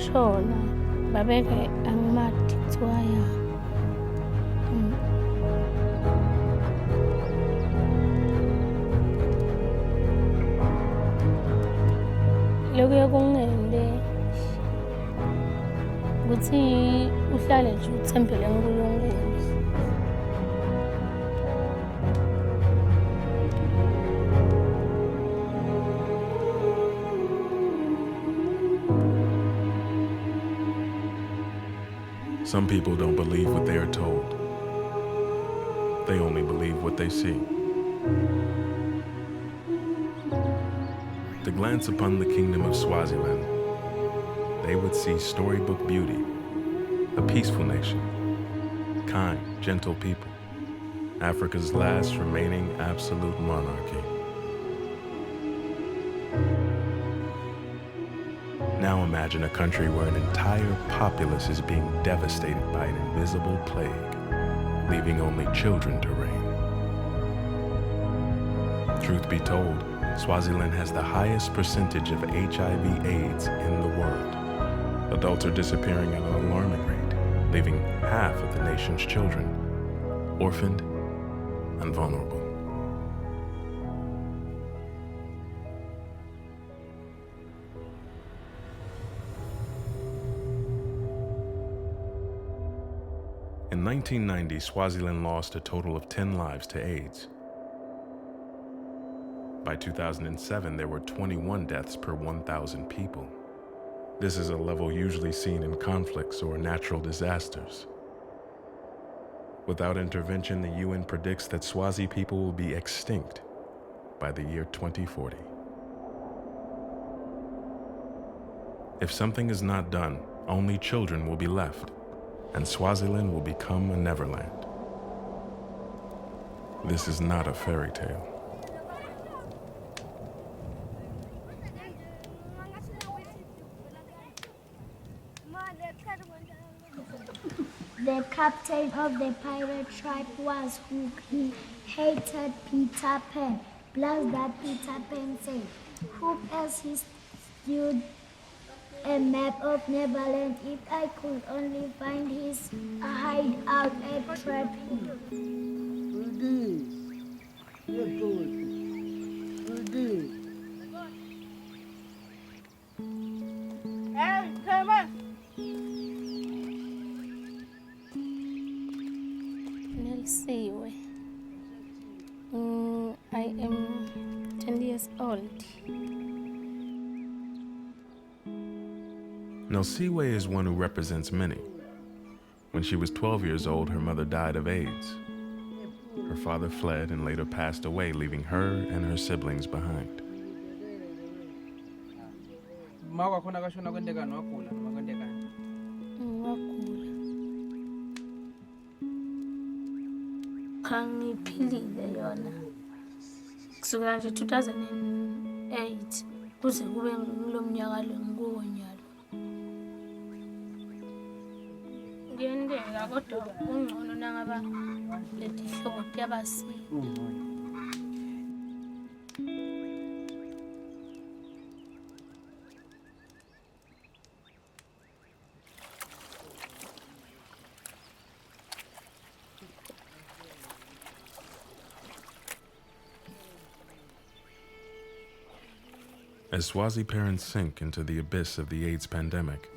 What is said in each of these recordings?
ngishona babeke angimadi kuthiwa ya. Lokuya kungende ukuthi uhlale nje uthembele kuNkulunkulu. Some people don't believe what they are told. They only believe what they see. To glance upon the kingdom of Swaziland, they would see storybook beauty, a peaceful nation, kind, gentle people, Africa's last remaining absolute monarchy. Now imagine a country where an entire populace is being devastated by an invisible plague, leaving only children to reign. Truth be told, Swaziland has the highest percentage of HIV/AIDS in the world. Adults are disappearing at an alarming rate, leaving half of the nation's children orphaned and vulnerable. In 1990, Swaziland lost a total of 10 lives to AIDS. By 2007, there were 21 deaths per 1,000 people. This is a level usually seen in conflicts or natural disasters. Without intervention, the UN predicts that Swazi people will be extinct by the year 2040. If something is not done, only children will be left, and Swaziland will become a Neverland. This is not a fairy tale. The captain of the pirate tribe was Hook. He hated Peter Pan. Plus that Peter Pan said, Hook, as he stood a map of Neverland, if I could only find his hideout and trap him. Nelisiwe. I am 10 years old. Nelisiwe is one who represents many. When she was 12 years old, her mother died of AIDS. Her father fled and later passed away, leaving her and her siblings behind. Ngiphilile yona kusukela nje 2008 kuze kube ngilomnyaka lo ngikuwo nyalo. Ngiyendeka kodwa kungcono nangaba leti hlobo tiyabasika. As Swazi parents sink into the abyss of the AIDS pandemic,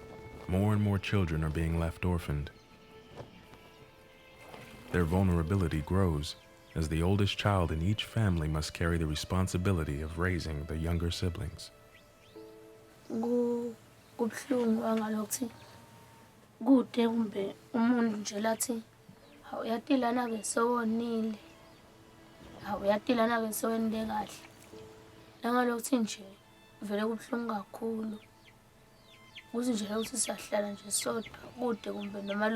more and more children are being left orphaned. Their vulnerability grows as the oldest child in each family must carry the responsibility of raising the younger siblings. Kubhlungu angalokuthi kude kumbe umuntu nje lathi awuyatilana ke sowonile awuyatilana ke sowende kahle angalokuthi nje vele kubhlungu kakhulu kuze nje ukuthi siyahlala nje sodwa kude kumbe noma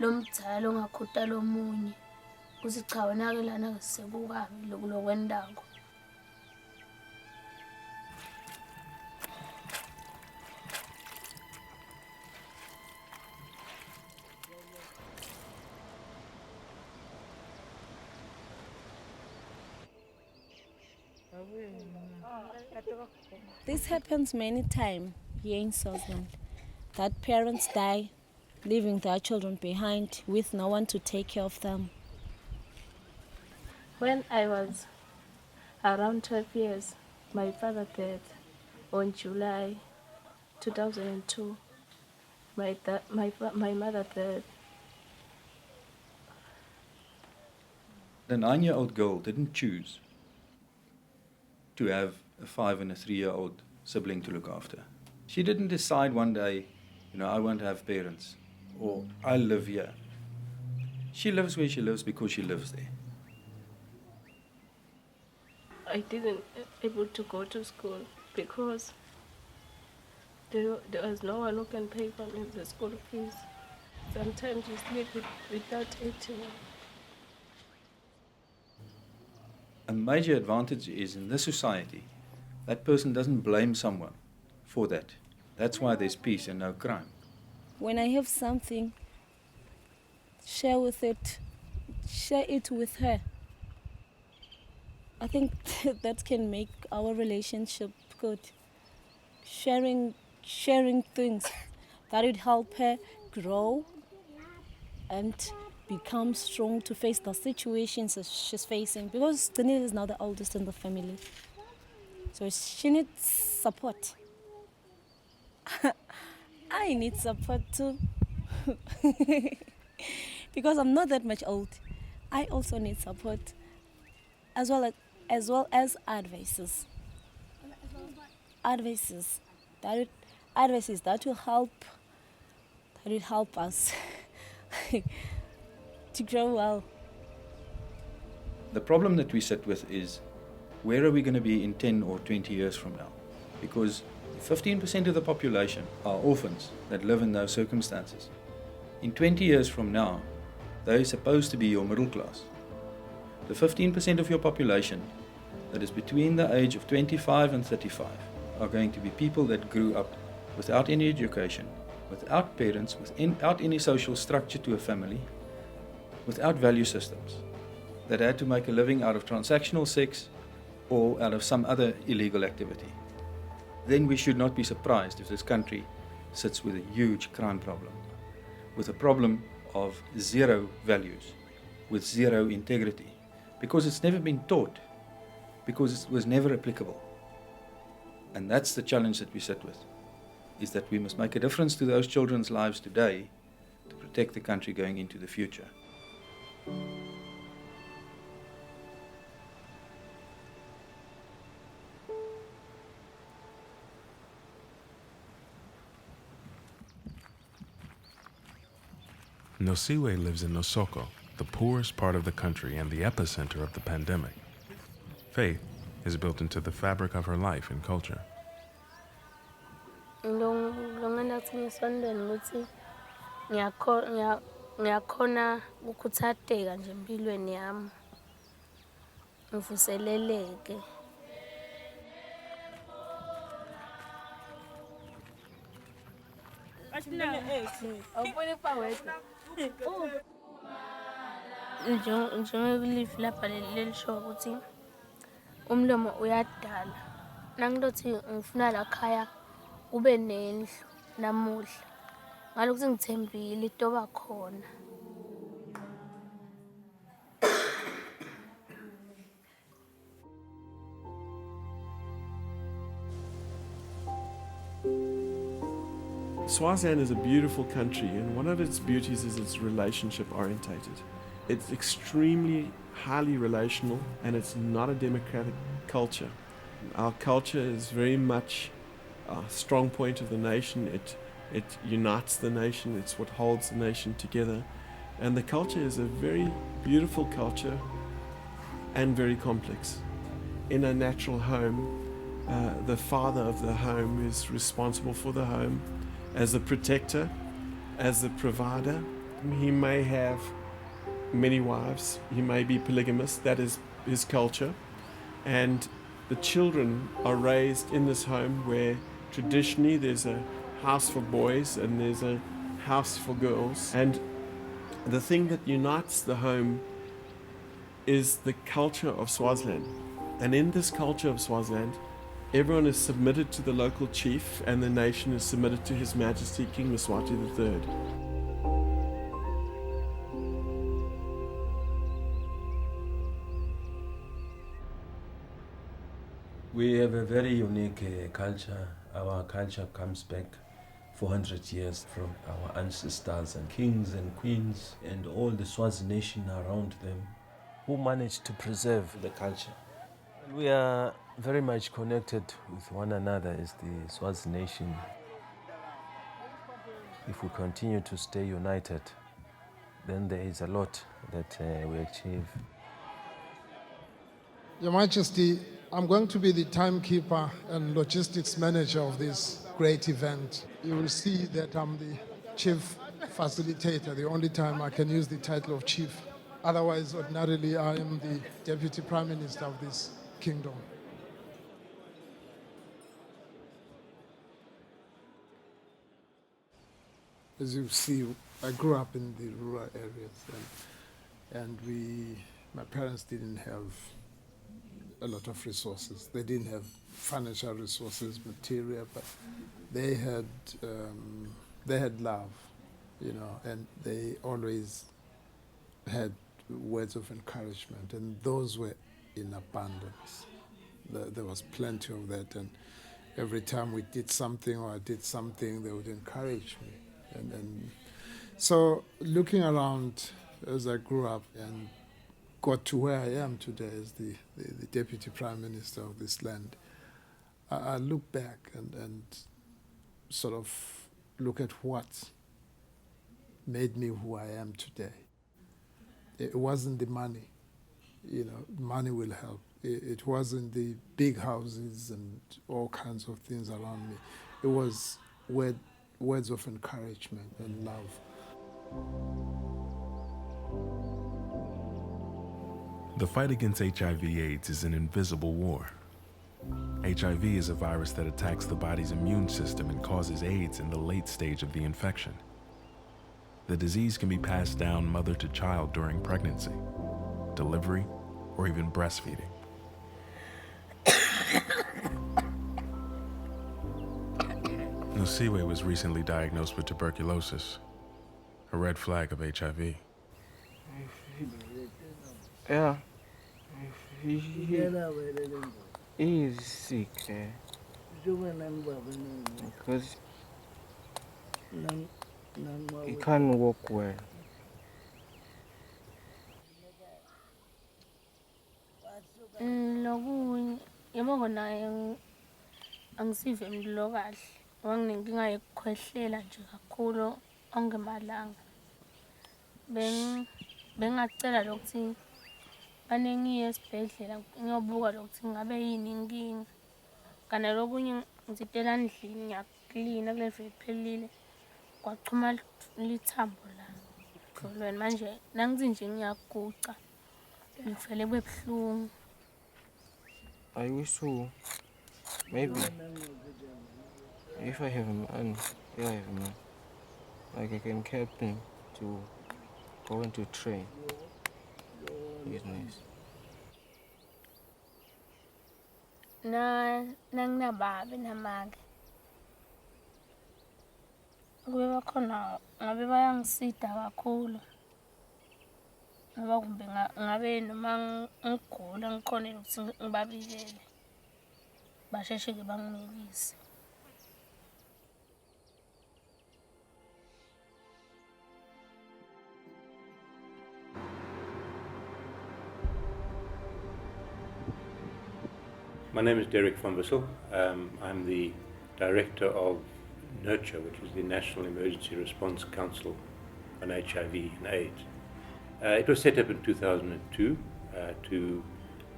lomdzala ongakhuta lomunye kuze cha wena ke lana ke sekukabi lokwendako. This happens many times here in Swaziland. that parents die, leaving their children behind with no one to take care of them. When I was around 12 years, my father died on July 2002. My mother died. The 9-year-old girl didn't choose to have a 5 and a 3-year-old sibling to look after. She didn't decide one day, I won't have parents, or I live here. She lives where she lives because she lives there. I didn't able to go to school because there was no one who can pay for me the school fees. Sometimes you sleep without eating. A major advantage is in this society, that person doesn't blame someone for that. That's why there's peace and no crime. When I have something, share it with her. I think that can make our relationship good. Sharing things that would help her grow and become strong to face the situations that she's facing. Because Danielle is now the oldest in the family. So she needs support. I need support too. Because I'm not that much old. I also need support. As well as advices. Advices that will help us to grow well. The problem that we sit with is, where are we going to be in 10 or 20 years from now? Because 15% of the population are orphans that live in those circumstances. In 20 years from now, they're supposed to be your middle class. The 15% of your population that is between the age of 25 and 35 are going to be people that grew up without any education, without parents, without any social structure to a family, without value systems, that had to make a living out of transactional sex or out of some other illegal activity. Then we should not be surprised if this country sits with a huge crime problem, with a problem of zero values, with zero integrity, because it's never been taught, because it was never applicable. And that's the challenge that we sit with, is that we must make a difference to those children's lives today to protect the country going into the future. Nosiwe lives in Nosoko, the poorest part of the country and the epicenter of the pandemic. Faith is built into the fabric of her life and culture. Ngiyakhona ukuthateka nje empilweni yami. Ngivuseleleke. Njengelifu lapha lelisho ukuthi umlomo uyadala. Nangilothi ngifuna la khaya kube nendlu namuhla. Ngalokuthi ngithembile itoba khona. Swaziland is a beautiful country, and one of its beauties is it's relationship orientated. It's extremely highly relational, and it's not a democratic culture. Our culture is very much a strong point of the nation. It unites the nation. It's what holds the nation together. And the culture is a very beautiful culture and very complex. In a natural home, the father of the home is responsible for the home as the protector, as the provider. He may have many wives. He may be polygamous. That is his culture. And the children are raised in this home where traditionally there's a house for boys and there's a house for girls. And the thing that unites the home is the culture of Swaziland. And in this culture of Swaziland, Everyone is submitted to the local chief, and the nation is submitted to His Majesty King Eswatini III. We have a very unique culture. Our culture comes back 400 years from our ancestors and kings and queens and all the Swazi nation around them who managed to preserve the culture. We are very much connected with one another as the Swazi nation. If we continue to stay united, then there is a lot that we achieve. Your Majesty, I'm going to be the timekeeper and logistics manager of this great event. You will see that I'm the chief facilitator, the only time I can use the title of chief. Otherwise, ordinarily, I am the deputy prime minister of this kingdom. As you see, I grew up in the rural areas, and my parents didn't have a lot of resources. They didn't have financial resources, material, but they had love, and they always had words of encouragement, and those were in abundance. There was plenty of that, and every time we did something or I did something, they would encourage me. And so looking around as I grew up and got to where I am today as the Deputy Prime Minister of this land, I look back and sort of look at what made me who I am today. It wasn't the money. Money will help. It wasn't the big houses and all kinds of things around me. It was words of encouragement and love. The fight against HIV/AIDS is an invisible war. HIV is a virus that attacks the body's immune system and causes AIDS in the late stage of the infection. The disease can be passed down mother to child during pregnancy, delivery, or even breastfeeding. Nosiwe was recently diagnosed with tuberculosis, a red flag of HIV. Yeah, he is sick because he can't walk well. Lokunye yabo kona angisive imlo kahle wanginenkinga yokukhwehlela nje kakhulu ongemalanga bengacela lokuthi banengiye esibhedlela ngiyobuka lokuthi ngabe yini inkinga kana lokunye ngizitela endlini ngiyaklina kule veki phelile kwachuma lithambo la kolweni manje nangithi nje ngiyaguca ngifele kwebuhlungu. I wish to, maybe, if I have a man, yeah, I have a man, like I can help him to go into train. It's nice. Nanginababi namake kube bakhona ngabe bayangisida kakhulu ngoba kumbe ngabe noma ngigula ngikhonela ukuthi ngibabikele basheshe ke bangimekise. My name is Derek van Wissel. I'm the director of Nurture, which is the National Emergency Response Council on HIV and AIDS. It was set up in 2002 to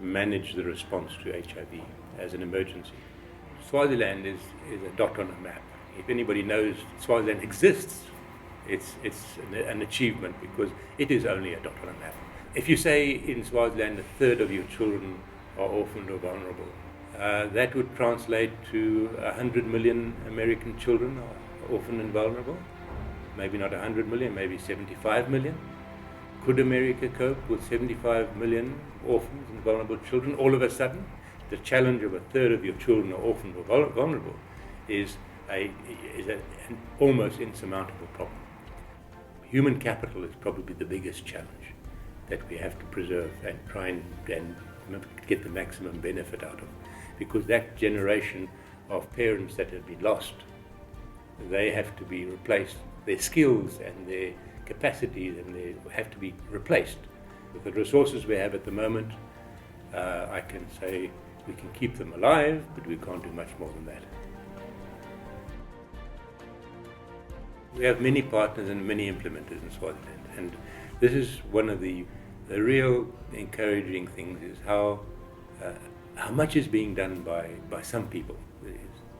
manage the response to HIV as an emergency. Swaziland is a dot on a map. If anybody knows Swaziland exists, it's an achievement because it is only a dot on a map. If you say in Swaziland a third of your children are orphaned or vulnerable, that would translate to 100 million American children are orphaned and vulnerable. Maybe not 100 million, maybe 75 million. Could America cope with 75 million orphans and vulnerable children all of a sudden? the challenge of a third of your children are orphaned or vulnerable is an almost insurmountable problem. Human capital is probably the biggest challenge that we have to preserve and try and get the maximum benefit out of, because that generation of parents that have been lost, they have to be replaced. Their skills and their capacities and they have to be replaced. With the resources we have at the moment, I can say we can keep them alive, but we can't do much more than that. We have many partners and many implementers in Swaziland, and this is one of the real encouraging things is how much is being done by some people.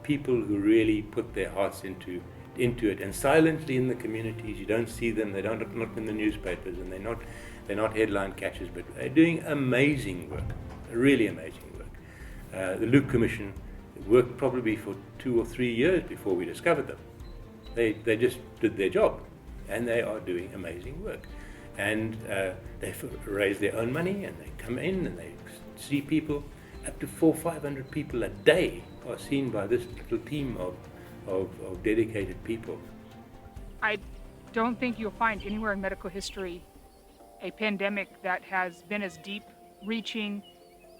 People who really put their hearts into it, and silently in the communities. You don't see them, they're not in the newspapers, and they're not headline catchers, but they're doing amazing work, really amazing work. The Luke Commission worked probably for 2 or 3 years before we discovered them. They just did their job, and they are doing amazing work. And they raise their own money, and they come in and they see people. Up to 400-500 people a day are seen by this little team of dedicated people. I don't think you'll find anywhere in medical history a pandemic that has been as deep, reaching,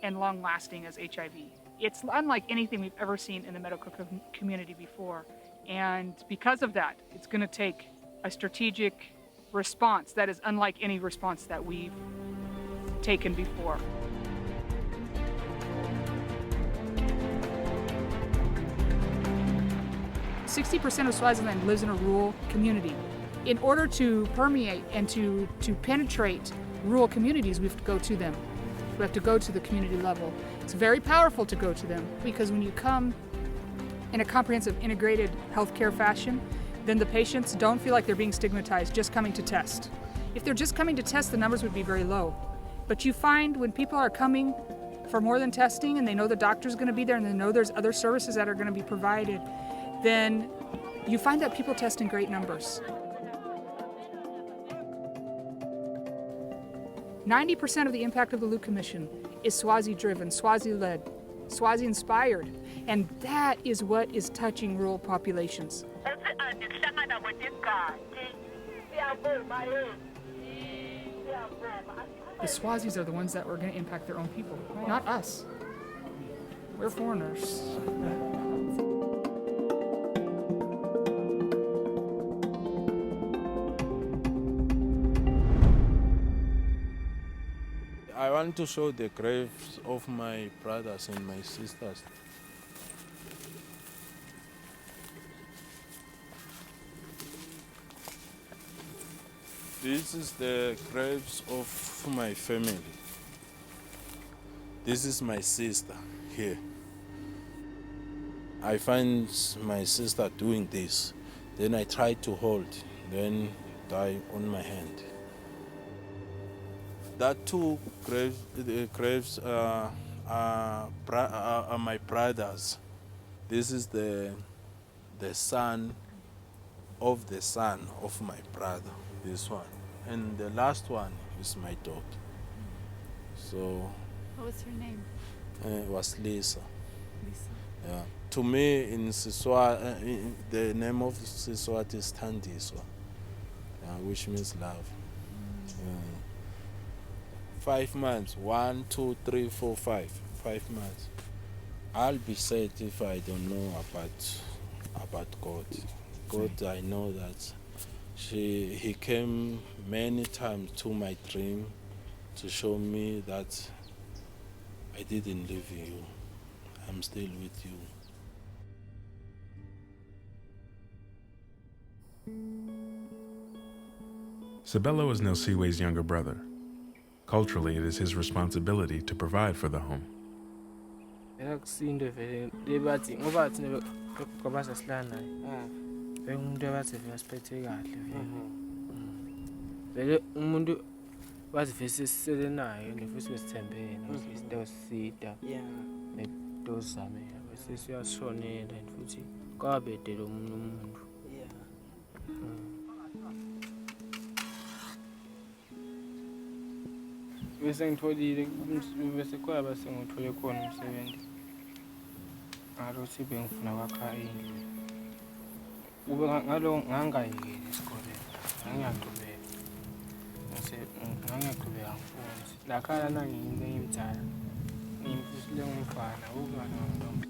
and long-lasting as HIV. It's unlike anything we've ever seen in the medical community before. And because of that, it's going to take a strategic response that is unlike any response that we've taken before. "60% of Swaziland lives in a rural community. In order to permeate and to penetrate rural communities, we have to go to them. We have to go to the community level. It's very powerful to go to them, because when you come in a comprehensive, integrated healthcare fashion, then the patients don't feel like they're being stigmatized just coming to test. If they're just coming to test, the numbers would be very low. But you find when people are coming for more than testing, and they know the doctor's going to be there, and they know there's other services that are going to be provided, then you find that people test in great numbers. 90% of the impact of the Luke Commission is Swazi-driven, Swazi-led, Swazi-inspired, and that is what is touching rural populations. The Swazis are the ones that were going to impact their own people, not us. We're foreigners. I want to show the graves of my brothers and my sisters. This is the graves of my family. This is my sister here. I find my sister doing this. Then I try to hold, then die on my hand. That two graves are my brothers. This is the son of my brother, this one. And the last one is my daughter. So. What was her name? It was Lisa. Lisa. Yeah. To me, in Siswati, the name of Siswati is Thandiswa, which means love. 5 months, 1, 2, 3, 4, 5. 5 months. I'll be sad if I don't know about God. God, I know that He came many times to my dream to show me that I didn't leave you. I'm still with you. Sabelo is Nelsiwe's younger brother. Culturally, it is his responsibility to provide for the home. bese ngitholile bese kwaba sengithole khona umsebenzi ngalokuthi bengifuna kwakha indlu ube ngalo ngangayekeli esikoleni ngangiyaqhubeka ngangiyaqhubeka ngifunda lakhala nangiyinto engimdala ngimfisile ngumfana ukuzwana ngintombi.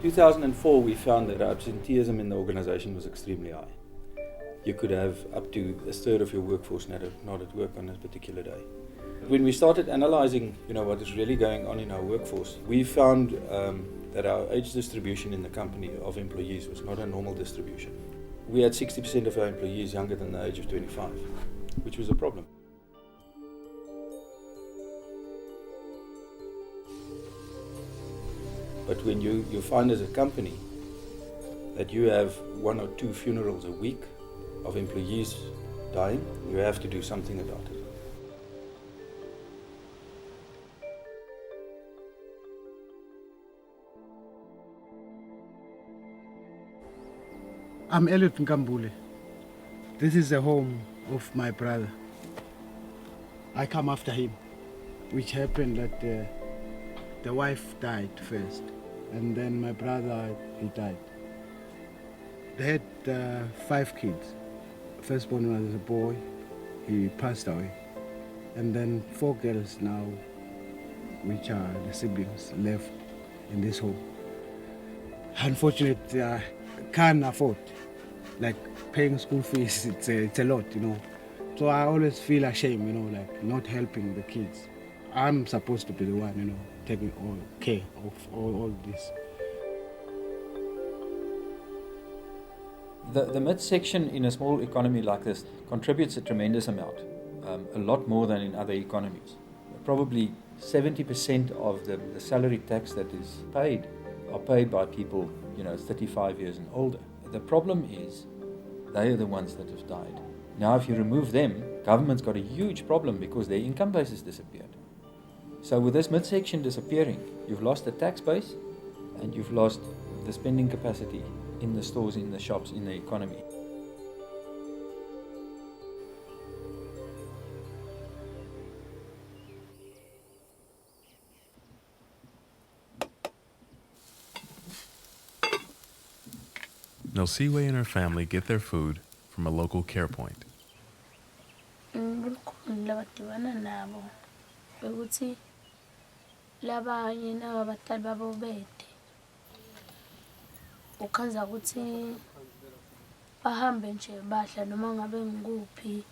2004, we found that absenteeism in the organization was extremely high. You could have up to a third of your workforce not at work on a particular day. When we started analyzing, what is really going on in our workforce, we found that our age distribution in the company of employees was not a normal distribution. We had 60% of our employees younger than the age of 25, which was a problem. But when you find as a company that you have 1 or 2 funerals a week of employees dying, you have to do something about it. I'm Elliot Nkambule. This is the home of my brother. I come after him, which happened that the wife died first, and then my brother, he died. They had 5 kids. Firstborn was a boy, he passed away. And then 4 girls now, which are the siblings left in this home. Unfortunately, I can't afford, like paying school fees, it's a lot, So I always feel ashamed, like not helping the kids. I'm supposed to be the one, taking all care of all this. The midsection in a small economy like this contributes a tremendous amount, a lot more than in other economies. Probably 70% of the salary tax that is paid are paid by people 35 years and older. The problem is they are the ones that have died. Now if you remove them, government's got a huge problem because their income base has disappeared. So with this midsection disappearing, you've lost the tax base and you've lost the spending capacity in the stores, in the shops, in the economy. Nosiwe and her family get their food from a local care point. Labadibana nabo ukuthi labanye nabadala babo bede ukhanza ukuthi bahambe nje badla noma ngabe ngikuphi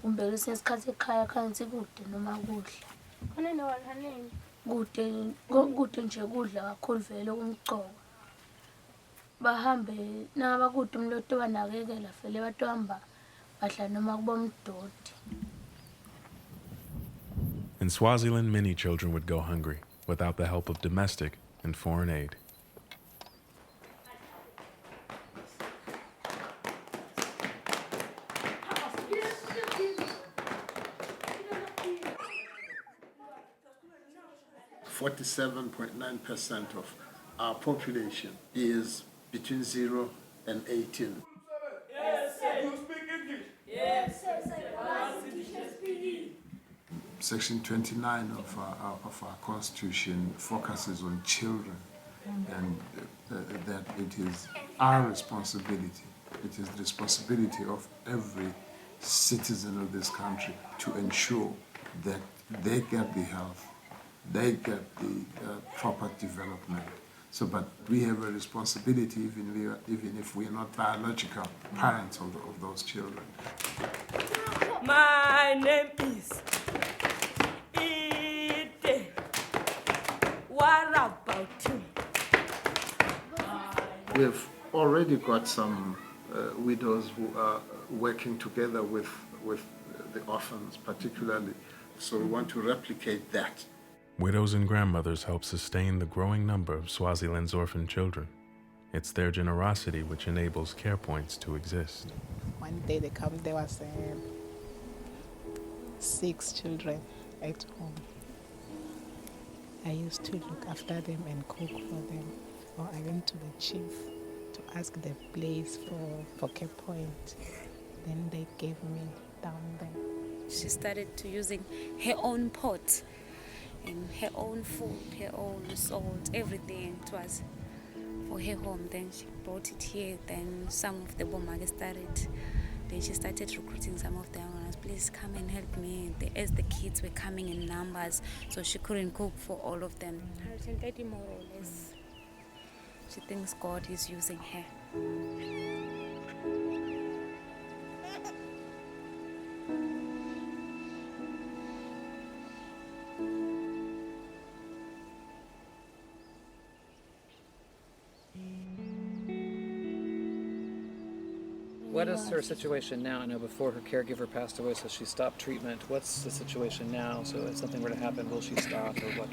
kumbe lesinye isikhathi ekhaya khansi kude noma kudla khona nowalhaneni kude nje kudla kakhulu vele kumgcoka bahambe naba kude umloto banakekela vele batohamba badla noma kuba umdodi. In Swaziland, many children would go hungry without the help of domestic and foreign aid. .9% of our population is between 0 and 18. Yes, sir. You speak English? Yes, sir. Section 29 of our Constitution focuses on children and that it is our responsibility. It is the responsibility of every citizen of this country to ensure that they get the health, they get the proper development. So, but we have a responsibility even if we are not biological parents of those children. My name is Ite. What about you? We have already got some widows who are working together with the orphans particularly. So we want to replicate that. Widows and grandmothers help sustain the growing number of Swaziland's orphan children. It's their generosity which enables care points to exist. One day they come, there was 6 children at home. I used to look after them and cook for them. Or I went to the chief to ask the place for Cape Point. Then they gave me down there. She started to using her own pot and her own food, her own salt, everything. It was for her home. Then she brought it here. Then some of the Bomage started. Then she started recruiting some of them. Please come and help me. As the kids were coming in numbers, so she couldn't cook for all of them. 130 more or less. She thinks God is using her. What is her situation now? I know before her caregiver passed away, so she stopped treatment. What's the situation now? So if something were to happen, will she stop or what?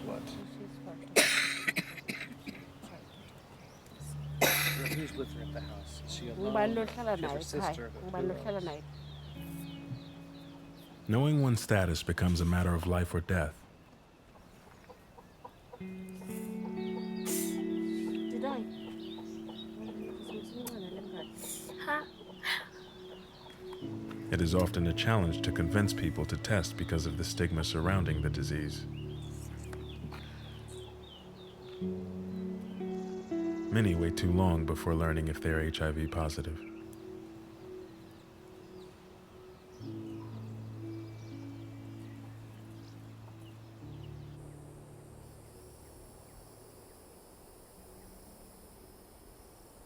Who's with her at the house? Is she alone? She has her sister. Knowing one's status becomes a matter of life or death. Did I? It is often a challenge to convince people to test because of the stigma surrounding the disease. Many wait too long before learning if they're HIV positive.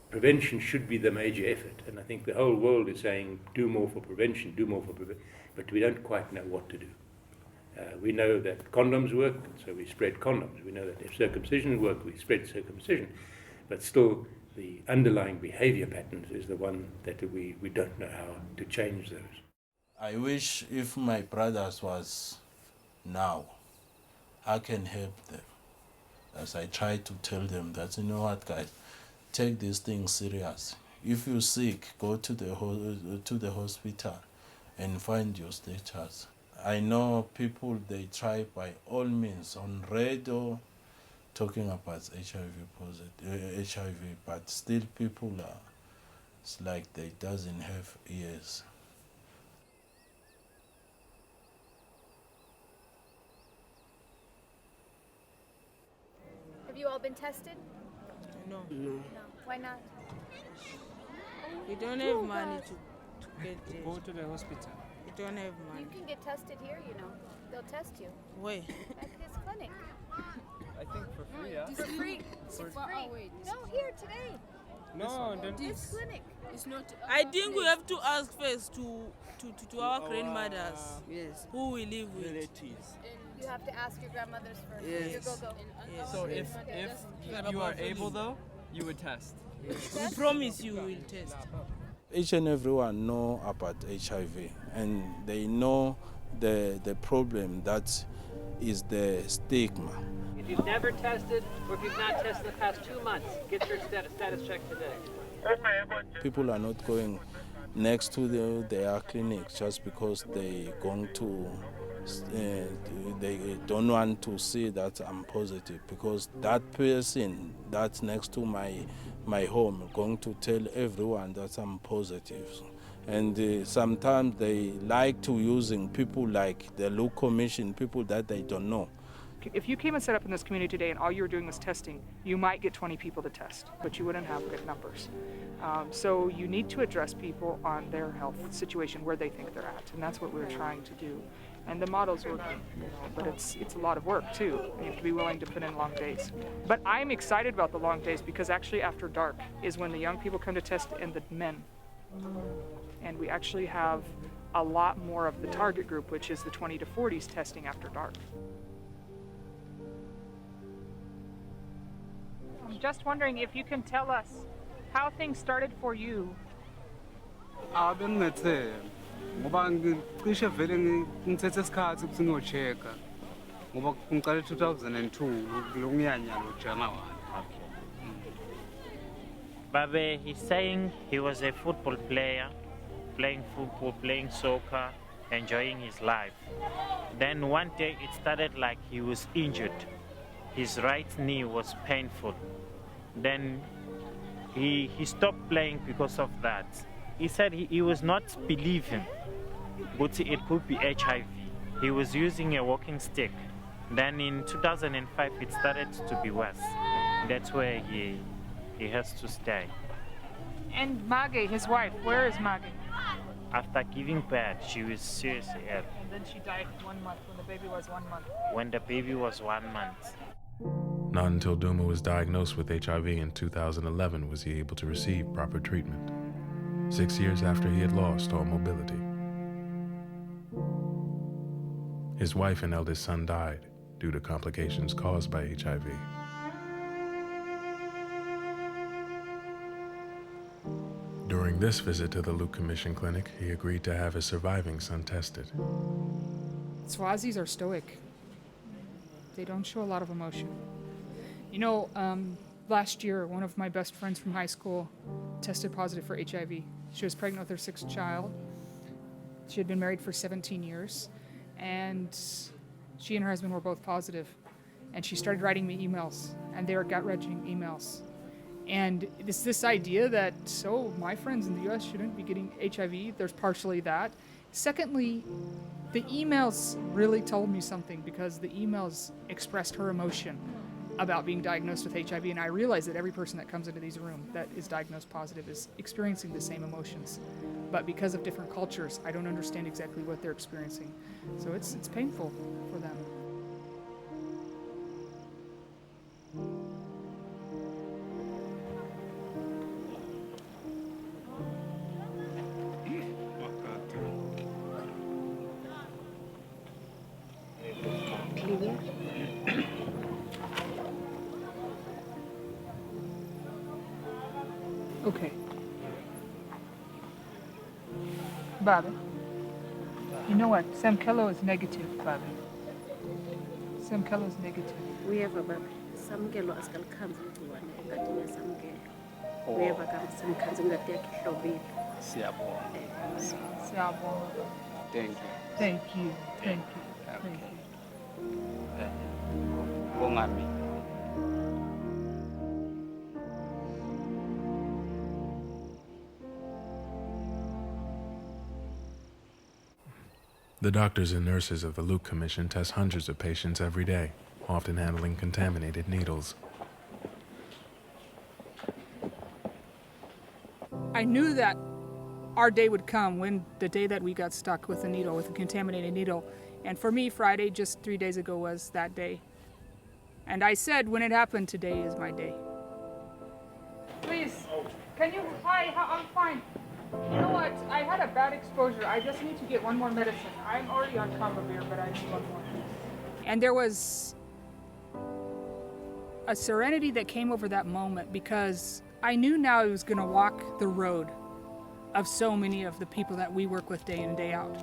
Prevention should be the major effort, and I think the whole world is saying do more for prevention, but we don't quite know what to do. We know that condoms work, so we spread condoms. We know that if circumcision works, we spread circumcision. But still, the underlying behavior patterns is the one that we don't know how to change those. I wish if my brothers was now, I can help them. As I try to tell them that, you know what, guys, take this thing serious. If you're sick, go to the hospital and find your status. I know people, they try by all means on radio talking about HIV, but still people are, it's like they doesn't have ears. Have you all been tested? No. No. Why not? We don't have money to get tested. Go to the hospital. We don't have money. You can get tested here, you know. They'll test you. Where? At this clinic. I think for free, yeah? For free. It's free. Oh, wait. No, here today. No, This clinic. It's not. I think we have to ask first to our grandmothers. Yes. Who we live with. Relatives. You have to ask your grandmothers first. Yes. Here, go. Yes. So if you are able though, you would test. We promise you will test. Each and everyone know about HIV, and they know the problem that is the stigma. If you've never tested, or if you've not tested in the past 2 months, get your status check today. People are not going next to their clinic just because they going to they don't want to see that I'm positive, because that person that's next to my home going to tell everyone that I'm positive. And sometimes they like to using people like the Law Commission, people that they don't know. If you came and set up in this community today and all you were doing was testing, you might get 20 people to test, but you wouldn't have good numbers. So you need to address people on their health situation where they think they're at, and that's what we're trying to do. And the model's working, but it's a lot of work too. You have to be willing to put in long days. But I'm excited about the long days because actually after dark is when the young people come to test and the men. And we actually have a lot more of the target group, which is the 20 to 40s testing after dark. I'm just wondering if you can tell us how things started for you. Ngoba ngicishe vele ngithethe isikhathi ukuthi ngiyochecka ngoba ngiqale 2002 lo nyanya lo January. Babe, he's saying he was a football player playing football, playing soccer, enjoying his life. Then one day it started like he was injured. His right knee was painful. Then he stopped playing because of that. He said he was not believing, but it could be HIV. He was using a walking stick. Then in 2005 it started to be worse. That's where he has to stay. And Maggie, his wife, where is Maggie? After giving birth, she was seriously ill. And then she died 1 month, when the baby was 1 month. When the baby was 1 month. Not until Duma was diagnosed with HIV in 2011 was he able to receive proper treatment, 6 years after he had lost all mobility. His wife and eldest son died due to complications caused by HIV. During this visit to the Luke Commission Clinic, he agreed to have his surviving son tested. Swazis are stoic. They don't show a lot of emotion. You know, last year, one of my best friends from high school tested positive for HIV. She was pregnant with her 6th child. She had been married for 17 years, and she and her husband were both positive. And she started writing me emails, and they were gut-wrenching emails. And it's this idea that, so my friends in the US shouldn't be getting HIV. There's partially that. Secondly, the emails really told me something, because the emails expressed her emotion about being diagnosed with HIV, and I realize that every person that comes into these rooms that is diagnosed positive is experiencing the same emotions. But because of different cultures, I don't understand exactly what they're experiencing. So it's painful for them. Okay. Bobby, you know what? Sam Kello is negative, Bobby. Sam Kello is negative. Uyeva baba, samkelo asikalikhambile igciwane engadini yasamkelo. Uyeva kama simkhanze ingadi yakhe ihlobile. Siyabonga. Siyabonga. Thank you. Thank you. Thank you. Thank you. Bongami. The doctors and nurses of the Luke Commission test hundreds of patients every day, often handling contaminated needles. I knew that our day would come, when the day that we got stuck with a needle, with a contaminated needle. And for me, Friday, just 3 days ago, was that day. And I said, when it happened, today is my day. Please, can you, hi, I'm fine. You know what, I had a bad exposure. I just need to get one more medicine. I'm already on Cavavir, but I need one more. And there was a serenity that came over that moment, because I knew now I was going to walk the road of so many of the people that we work with day in and day out.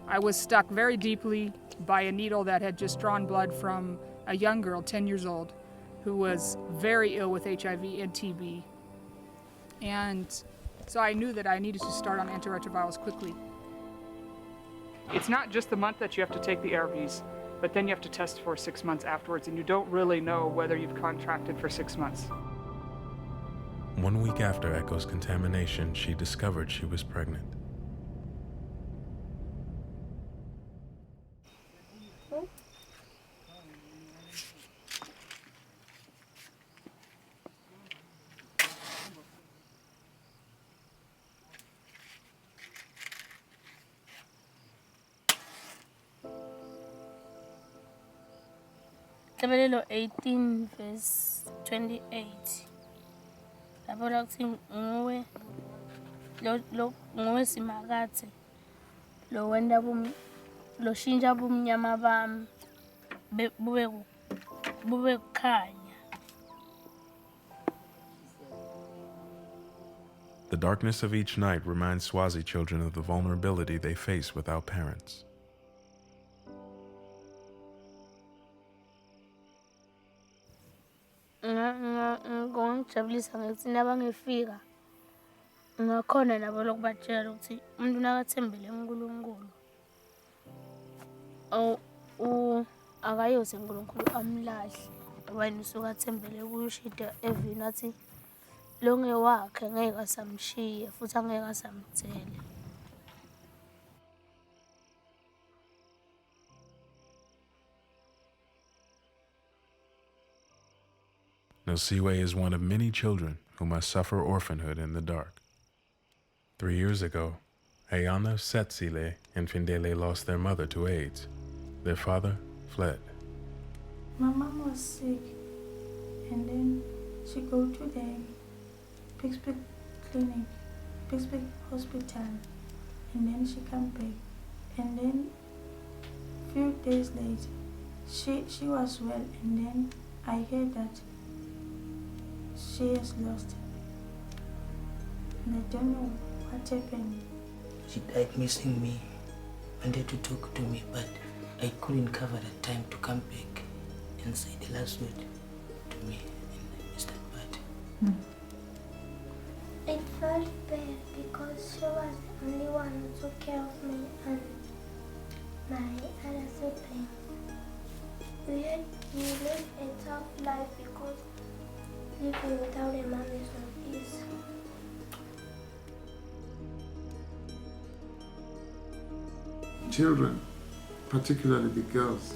I was stuck very deeply by a needle that had just drawn blood from a young girl, 10 years old, who was very ill with HIV and TB. And so I knew that I needed to start on antiretrovirals quickly. It's not just the month that you have to take the ARVs, but then you have to test for 6 months afterwards, and you don't really know whether you've contracted for 6 months. 1 week after Echo's contamination, she discovered she was pregnant. Tabelelo 18 verse 28. Lapho la kuthi nguwe nguwe simakathe lo wenda lo shintsha bumnyama bami bube kukhanya. The darkness of each night reminds Swazi children of the vulnerability they face without parents. Ngongijabulisa ngethi nabangefika ngakhona nabo lokubatshela ukuthi umuntu nakathembele kuNkulunkulu akayoze uNkulunkulu amlahle ngoba yena usuke athembele kuye ushida evini athi lo ngewakhe ngeke asamshiye futhi angeke asamthele. Nosiwe is one of many children who must suffer orphanhood in the dark. 3 years ago, Ayana, Setsile, and Findele lost their mother to AIDS. Their father fled. My mom was sick, and then she go to the Pittsburgh clinic, Pittsburgh hospital, and then she come back, and then few days later, she was well, and then I heard that she has lost, and I don't know what happened. She died missing me, wanted to talk to me, but I couldn't cover the time to come back and say the last word to me and Mr. Bad. It felt bad because she was the only one who took care of me and my other sibling. We lived a tough life because living without a mom is not easy. Children, particularly the girls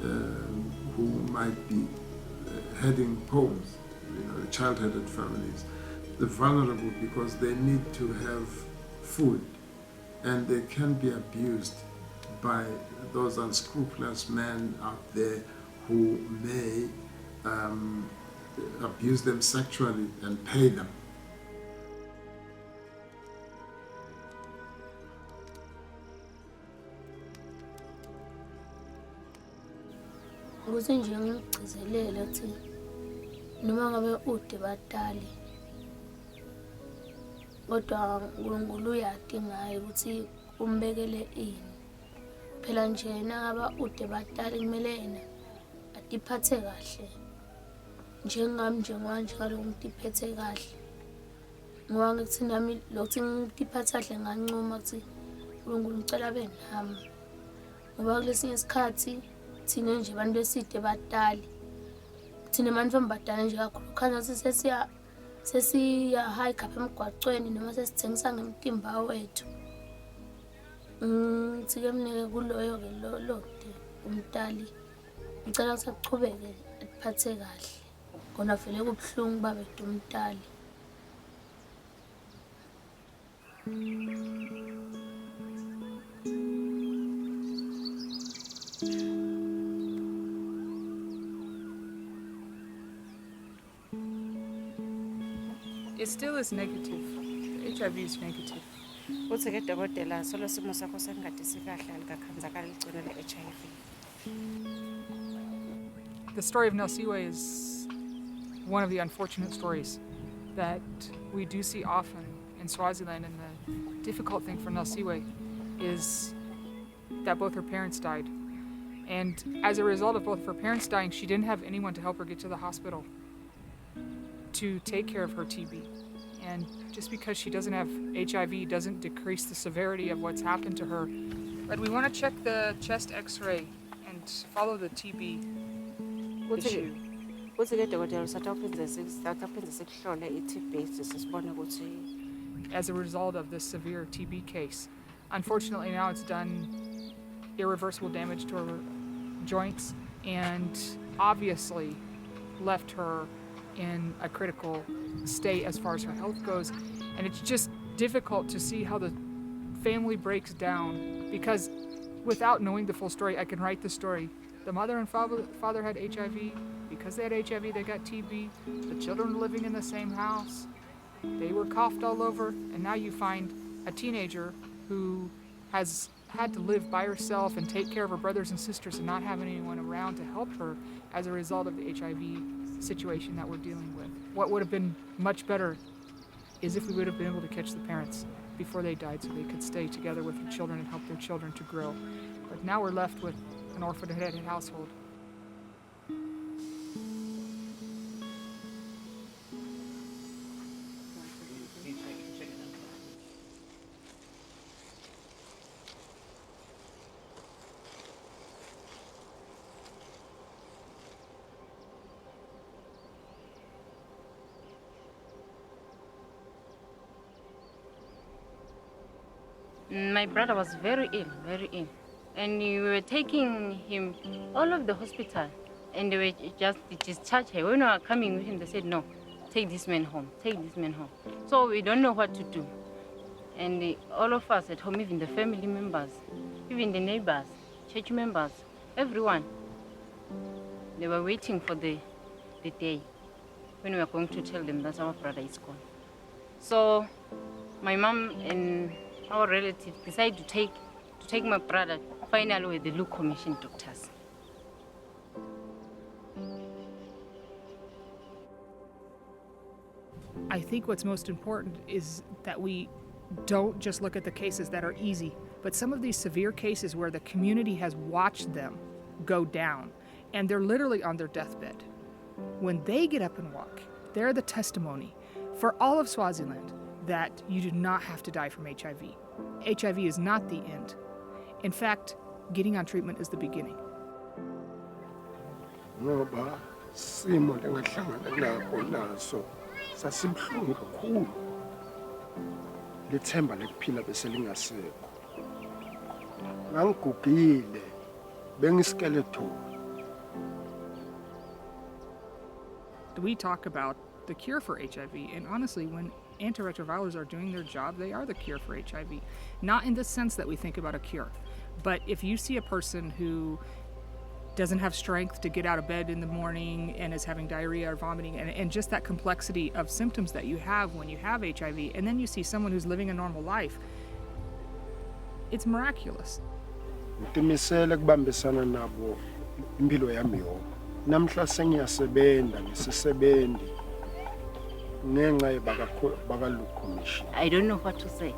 who might be heading homes, child-headed families, they're vulnerable because they need to have food and they can be abused by those unscrupulous men out there who may abuse them sexually and pay them. Ukuthi nje ngigcizelele ukuthi noma ngabe ude badali kodwa uNkulunkulu uyadi ngaye ukuthi umbekele ini. Phela nje naba ude badali kumele yena atiphathe kahle. Njengami njenganje kaloku ngitiphethe kahle. Ngoba ngithi nami lokuthi ngitiphathe kahle ngancuma ukuthi uNkulunkulu ngicela abe nami. Ngoba kulesinye isikhathi thina nje abantu beside badali thina manje mbadala nje kakhulu khanya sesiya high kapha emgwaqweni noma sesithengisa ngemtimba wethu. Ngithike mnike kuloyo ke lode umdali ngicela ukuthi aqhubeke atiphathe kahle kona vele kubhlungu babethu umdali. It still is negative. The HIV is negative. Uthi ke dokotela solo simo sakho sengathi sikahle alikakhanzakala igcino le-HIV. The story of Nosiwe is one of the unfortunate stories that we do see often in Swaziland, and the difficult thing for Nosiwe is that both her parents died. And as a result of both of her parents dying, she didn't have anyone to help her get to the hospital to take care of her TB. And just because she doesn't have HIV doesn't decrease the severity of what's happened to her. But we want to check the chest x-ray and follow the TB issue. As a result of this severe TB case. Unfortunately now it's done irreversible damage to her joints and obviously left her in a critical state as far as her health goes, and it's just difficult to see how the family breaks down, because without knowing the full story, I can write the story. The mother and father had HIV. Because they had HIV, they got TB. The children were living in the same house. They were coughed all over, and now you find a teenager who has had to live by herself and take care of her brothers and sisters and not having anyone around to help her as a result of the HIV situation that we're dealing with. What would have been much better is if we would have been able to catch the parents before they died so they could stay together with their children and help their children to grow. But now we're left with an orphan-headed household. My brother was very ill, and we were taking him all over the hospital, and they were just discharged him. When we were coming with him, they said, no, take this man home, take this man home. So we don't know what to do. And all of us at home, even the family members, even the neighbors, church members, everyone, they were waiting for the day when we were going to tell them that our brother is gone. So my mom and our relatives decided to take my brother finally with the Luke Commission doctors. I think what's most important is that we don't just look at the cases that are easy, but some of these severe cases where the community has watched them go down and they're literally on their deathbed. When they get up and walk, they're the testimony for all of Swaziland that you do not have to die from HIV. HIV is not the end. In fact, getting on treatment is the beginning. Ngoba simo lengahlangana nakho naso sasibhlungu kakhulu. Lethemba lekuphila bese lingasekho. Ngangigugile bengiskeleton. We talk about the cure for HIV, and honestly, when antiretrovirals are doing their job, they are the cure for HIV. Not in the sense that we think about a cure, but if you see a person who doesn't have strength to get out of bed in the morning and is having diarrhea or vomiting, and just that complexity of symptoms that you have when you have HIV, and then you see someone who's living a normal life, it's miraculous. Ngimisele kubambisana nabo impilo yami yonke. Namhla sengiyasebenza ngisisebenzi ngenxa yebaka Luke Commission. I don't know what to say.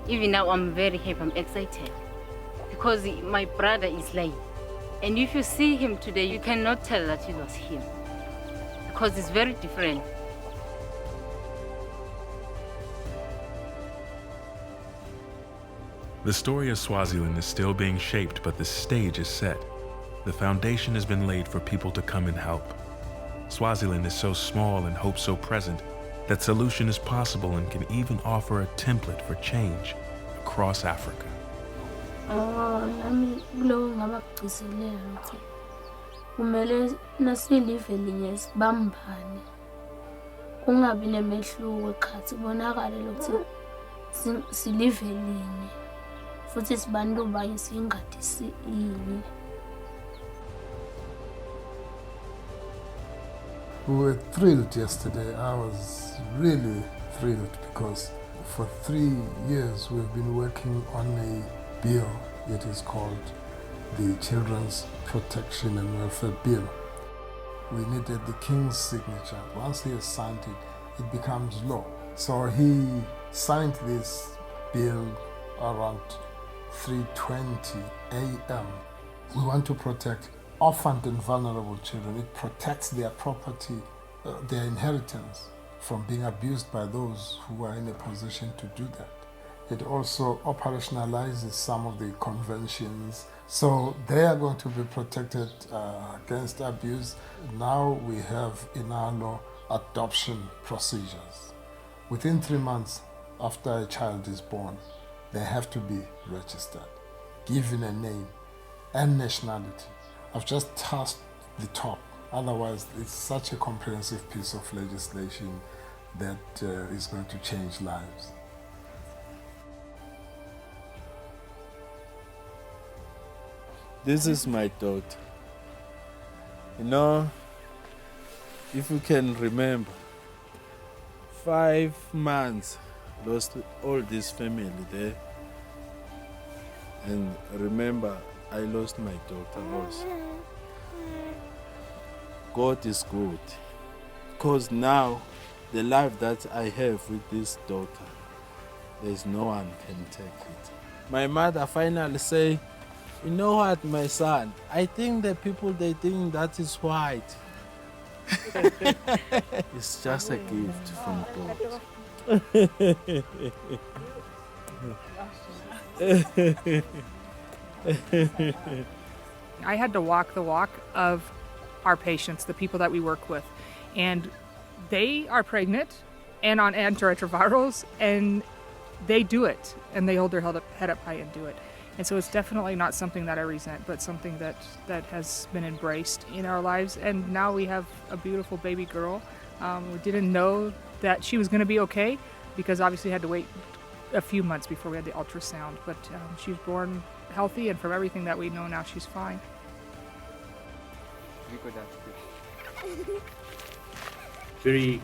Even now I'm very happy, I'm excited because my brother is alive. And if you see him today, you cannot tell that it was him because it's very different. The story of Swaziland is still being shaped, but the stage is set. The foundation has been laid for people to come and help. Swaziland is so small and hope so present that solution is possible and can even offer a template for change across Africa. Nami kulowo ngabagcizelela ukuthi kumele nasilive linye sibambane. Kungabi nemehluko eqhathi kubonakala ukuthi silive linye futhi sibantu banye singadi siyinye. We were thrilled yesterday. I was really thrilled because for 3 years we've been working on a bill. It is called the Children's Protection and Welfare Bill. We needed the King's signature. Once he has signed it, it becomes law. So he signed this bill around 3:20 a.m. We want to protect orphaned and vulnerable children. It protects their property, their inheritance from being abused by those who are in a position to do that. It also operationalizes some of the conventions. So they are going to be protected against abuse. Now we have in our law adoption procedures. Within 3 months after a child is born, they have to be registered, given a name and nationality. I've just touched the top. Otherwise, it's such a comprehensive piece of legislation that is going to change lives. This is my daughter. You know, if you can remember, 5 months lost all this family there. And remember, I lost my daughter also. God is good, because now the life that I have with this daughter, there's no one can take it. My mother finally say, you know what, my son, I think the people, they think that is white. It's just a gift from God. I had to walk the walk of our patients, the people that we work with, and they are pregnant and on antiretrovirals, and they do it, and they hold their head up high and do it. And so it's definitely not something that I resent, but something that has been embraced in our lives. And now we have a beautiful baby girl. We didn't know that she was going to be okay, because obviously had to wait a few months before we had the ultrasound. But she was born healthy, and from everything that we know now, she's fine. Very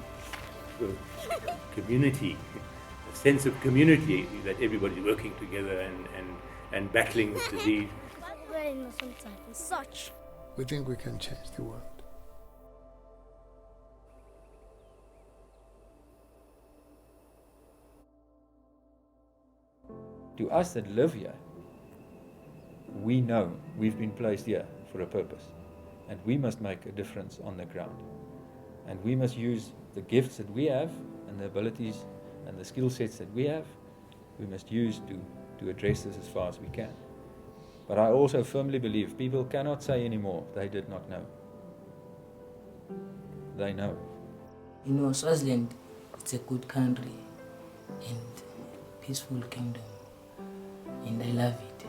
community, a sense of community, that everybody's working together and battling with disease. We think we can change the world. To us that live here, we know we've been placed here for a purpose, and we must make a difference on the ground. And we must use the gifts that we have and the abilities and the skill sets that we have, we must use to address this as far as we can. But I also firmly believe people cannot say anymore they did not know. They know. You know, Swaziland, it's a good country and peaceful kingdom, and I love it.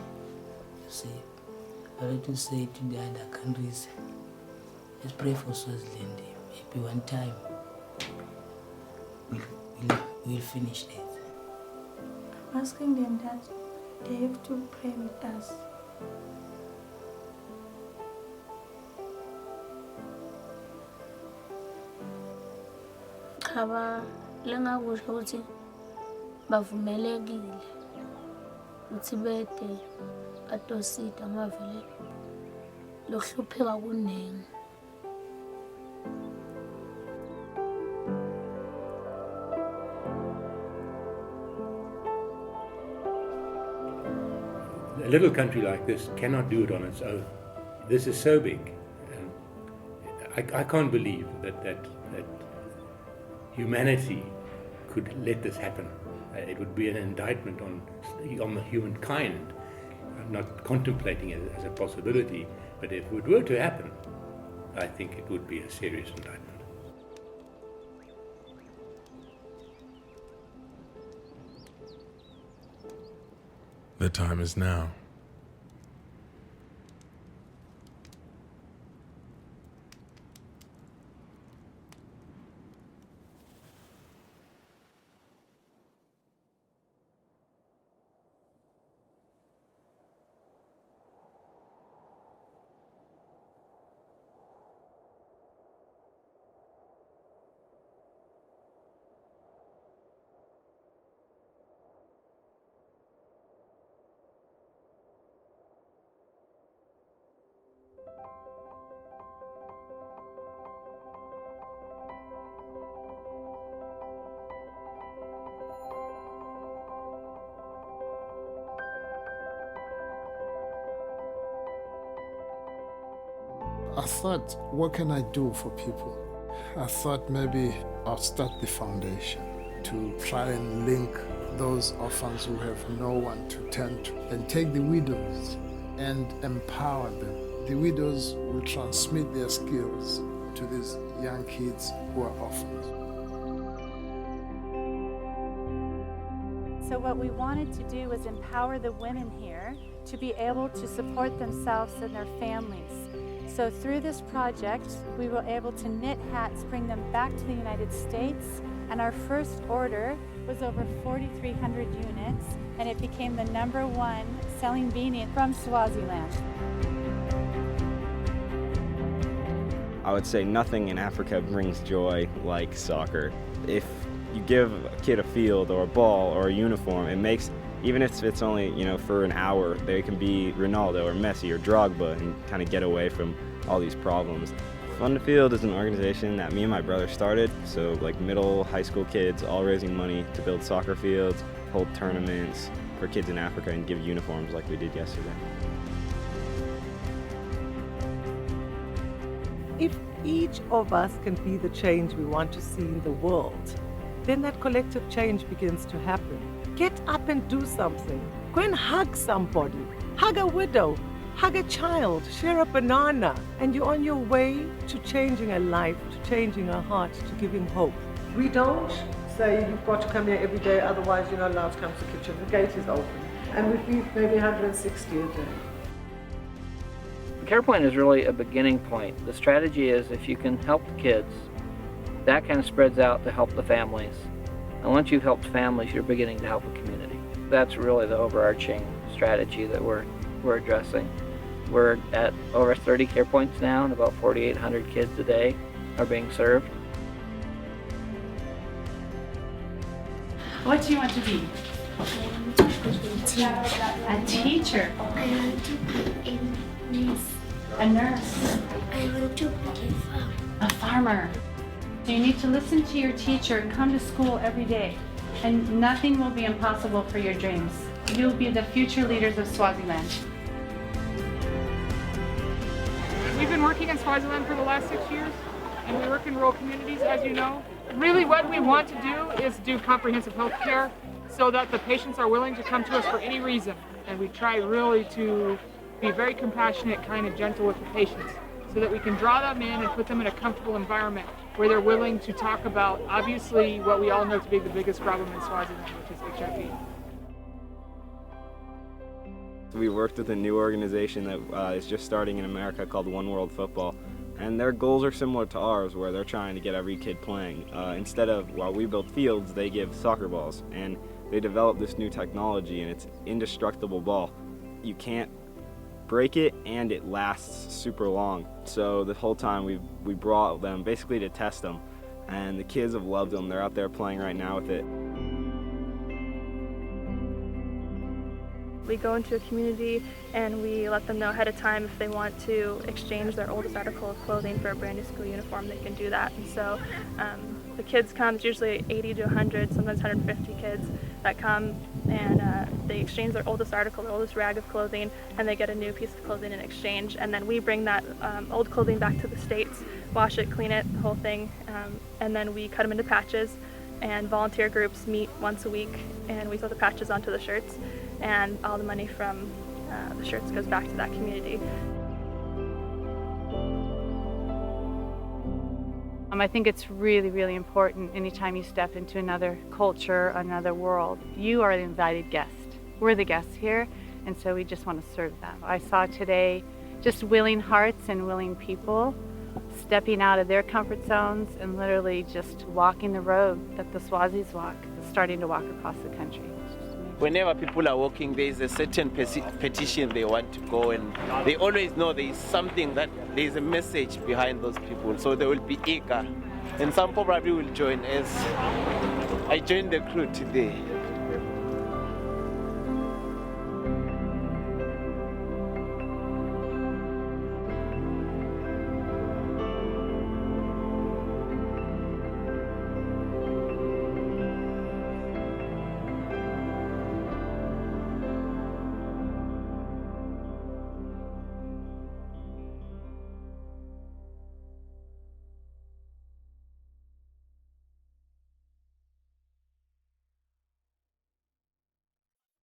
See, I like to say to the other countries, let's pray for Swaziland. Maybe one time we'll finish it. I'm asking them that they have to pray with us. Khaba lengakusho ukuthi bavumelekile ukuthi bede atosida mavele lokuhlupheka kunengi. A little country like this cannot do it on its own. This is so big. I can't believe that humanity could let this happen. It would be an indictment on the humankind. I'm not contemplating it as a possibility, but if it were to happen, I think it would be a serious indictment. The time is now. I thought, what can I do for people? I thought maybe I'll start the foundation to try and link those orphans who have no one to turn to, and take the widows and empower them. The widows will transmit their skills to these young kids who are orphans. So what we wanted to do was empower the women here to be able to support themselves and their families. So through this project, we were able to knit hats, bring them back to the United States, and our first order was over 4,300 units, and it became the #1 selling beanie from Swaziland. I would say nothing in Africa brings joy like soccer. If you give a kid a field or a ball or a uniform, it makes, even if it's only, for an hour, they can be Ronaldo or Messi or Drogba and kind of get away from all these problems. Fund to Field is an organization that me and my brother started, so like middle, high school kids all raising money to build soccer fields, hold tournaments for kids in Africa, and give uniforms like we did yesterday. If each of us can be the change we want to see in the world, then that collective change begins to happen. Get up and do something. Go and hug somebody. Hug a widow. Hug a child. Share a banana. And you're on your way to changing a life, to changing a heart, to giving hope. We don't say you've got to come here every day, otherwise you're not allowed to come to the kitchen. The gate is open. And we feed maybe 160 a day. The care point is really a beginning point. The strategy is if you can help the kids, that kind of spreads out to help the families. And once you've helped families, you're beginning to help a community. That's really the overarching strategy that we're addressing. We're at over 30 care points now, and about 4,800 kids a day are being served. What do you want to be? A teacher. I want to be a nurse. A nurse. I want to be a farmer. A farmer. So you need to listen to your teacher and come to school every day. And nothing will be impossible for your dreams. You'll be the future leaders of Swaziland. We've been working in Swaziland for the last 6 years, and we work in rural communities, as you know. Really what we want to do is do comprehensive health care so that the patients are willing to come to us for any reason. And we try really to be very compassionate, kind, and gentle with the patients so that we can draw them in and put them in a comfortable environment where they're willing to talk about, obviously, what we all know to be the biggest problem in Swaziland, which is HIV. We worked with a new organization that is just starting in America called One World Football. And their goals are similar to ours, where they're trying to get every kid playing. Instead of, while we build fields, they give soccer balls. And they developed this new technology, and it's indestructible ball. You can't break it, and it lasts super long. So the whole time we brought them basically to test them. And the kids have loved them. They're out there playing right now with it. We go into a community and we let them know ahead of time if they want to exchange their oldest article of clothing for a brand new school uniform, they can do that. And so the kids come, it's usually 80 to 100, sometimes 150 kids that come, and they exchange their oldest article, their oldest rag of clothing, and they get a new piece of clothing in exchange. And then we bring that old clothing back to the States, wash it, clean it, the whole thing, and then we cut them into patches, and volunteer groups meet once a week, and we sew the patches onto the shirts. And all the money from the shirts goes back to that community. I think it's really, really important anytime you step into another culture, another world. You are the invited guest. We're the guests here, and so we just want to serve them. I saw today just willing hearts and willing people stepping out of their comfort zones and literally just walking the road that the Swazis walk, starting to walk across the country. Whenever people are walking, there is a certain petition they want to go, and they always know there is something, that there is a message behind those people, so they will be eager. And some probably will join, as I joined the crew today.